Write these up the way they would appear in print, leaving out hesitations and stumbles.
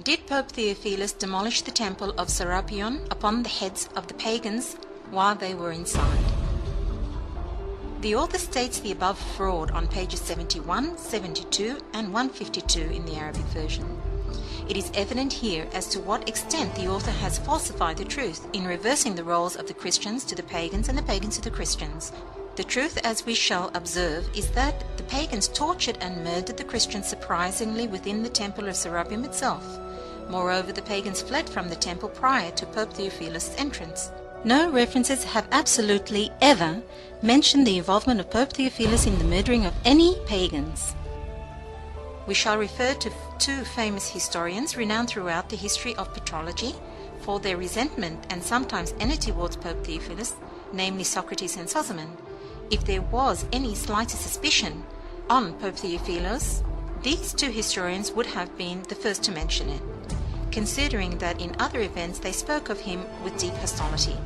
Did Pope Theophilus demolish the temple of Serapion upon the heads of the pagans while they were inside? The author states the above fraud on pages 71, 72 and 152 in the Arabic version. It is evident here as to what extent the author has falsified the truth in reversing the roles of the Christians to the pagans and the pagans to the Christians. The truth, as we shall observe, is that the pagans tortured and murdered the Christians surprisingly within the temple of Serapion itself. Moreover, the pagans fled from the temple prior to Pope Theophilus' entrance. No references have absolutely ever mentioned the involvement of Pope Theophilus in the murdering of any pagans. We shall refer to two famous historians renowned throughout the history of patrology for their resentment and sometimes enmity towards Pope Theophilus, namely Socrates and Sozomen. If there was any slightest suspicion on Pope Theophilus, these two historians would have been the first to mention it, considering that in other events they spoke of him with deep hostility.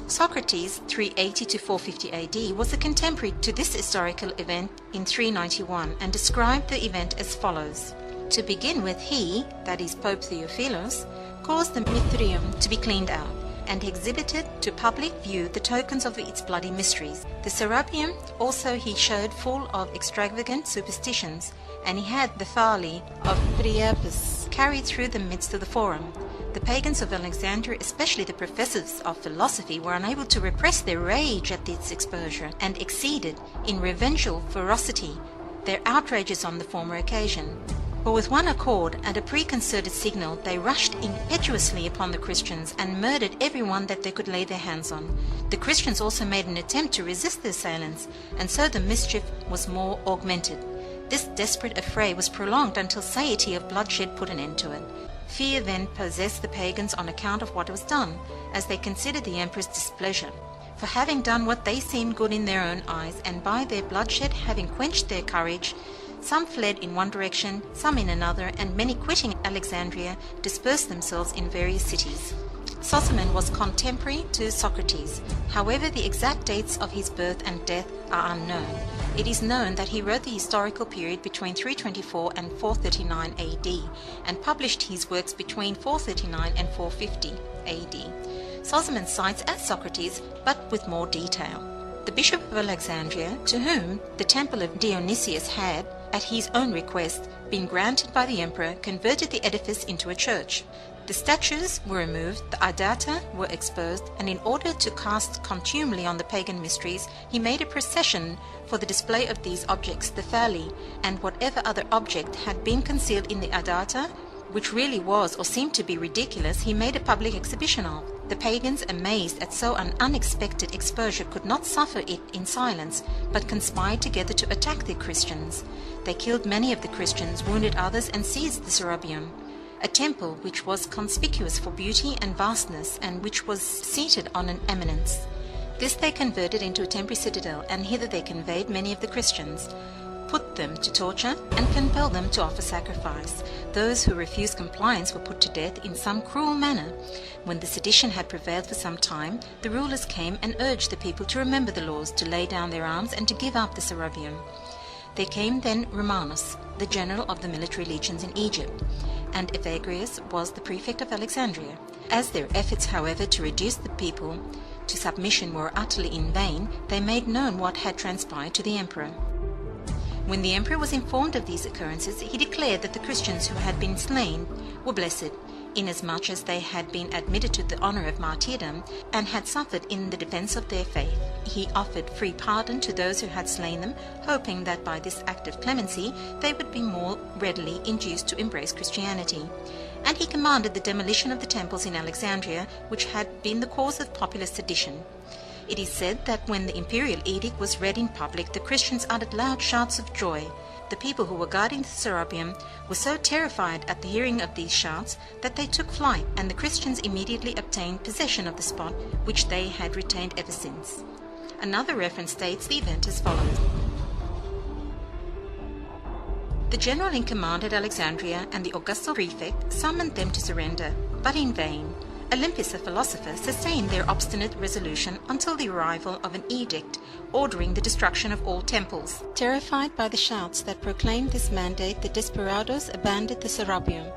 Socrates, 380 to 450 AD, was a contemporary to this historical event in 391 and described the event as follows. To begin with, he, that is Pope Theophilus, caused the Mithraeum to be cleaned out and exhibited to public view the tokens of its bloody mysteries. The Serapion also he showed full of extravagant superstitions, and he had the folly of Priapus carried through the midst of the forum. The pagans of Alexandria, especially the professors of philosophy, were unable to repress their rage at this exposure, and exceeded, in revengeful ferocity, their outrages on the former occasion. For with one accord, at a preconcerted signal, they rushed impetuously upon the Christians, and murdered everyone that they could lay their hands on. The Christians also made an attempt to resist the assailants, and so the mischief was more augmented. This desperate affray was prolonged until satiety of bloodshed put an end to it. Fear then possessed the pagans on account of what was done, as they considered the emperor's displeasure. For having done what they seemed good in their own eyes, and by their bloodshed having quenched their courage, some fled in one direction, some in another, and many quitting Alexandria dispersed themselves in various cities. Sozomen was contemporary to Socrates. However, the exact dates of his birth and death are unknown. It is known that he wrote the historical period between 324 and 439 AD, and published his works between 439 and 450 AD. Sozomen cites as Socrates, but with more detail. The Bishop of Alexandria, to whom the temple of Dionysius had, at his own request, been granted by the emperor, converted the edifice into a church. The statues were removed, the idata were exposed, and in order to cast contumely on the pagan mysteries, he made a procession for the display of these objects, the phalli, and whatever other object had been concealed in the idata, which really was or seemed to be ridiculous, he made a public exhibition of. The pagans, amazed at so an unexpected exposure, could not suffer it in silence, but conspired together to attack the Christians. They killed many of the Christians, wounded others, and seized the Serapion, a temple which was conspicuous for beauty and vastness, and which was seated on an eminence. This they converted into a temporary citadel, and hither they conveyed many of the Christians, put them to torture, and compelled them to offer sacrifice. Those who refused compliance were put to death in some cruel manner. When the sedition had prevailed for some time, the rulers came and urged the people to remember the laws, to lay down their arms, and to give up the Serapion. There came then Romanus, the general of the military legions in Egypt, and Evagrius was the prefect of Alexandria. As their efforts, however, to reduce the people to submission were utterly in vain, they made known what had transpired to the emperor. When the emperor was informed of these occurrences, he declared that the Christians who had been slain were blessed, inasmuch as they had been admitted to the honor of martyrdom, and had suffered in the defense of their faith. He offered free pardon to those who had slain them, hoping that by this act of clemency they would be more readily induced to embrace Christianity. And he commanded the demolition of the temples in Alexandria, which had been the cause of popular sedition. It is said that when the imperial edict was read in public, the Christians uttered loud shouts of joy. The people who were guarding the Serapion were so terrified at the hearing of these shouts that they took flight, and the Christians immediately obtained possession of the spot, which they had retained ever since. Another reference states the event as follows. The general in command at Alexandria and the augustal prefect summoned them to surrender, but in vain. Olympus, a philosopher, sustained their obstinate resolution until the arrival of an edict ordering the destruction of all temples. Terrified by the shouts that proclaimed this mandate, the desperadoes abandoned the Serapion.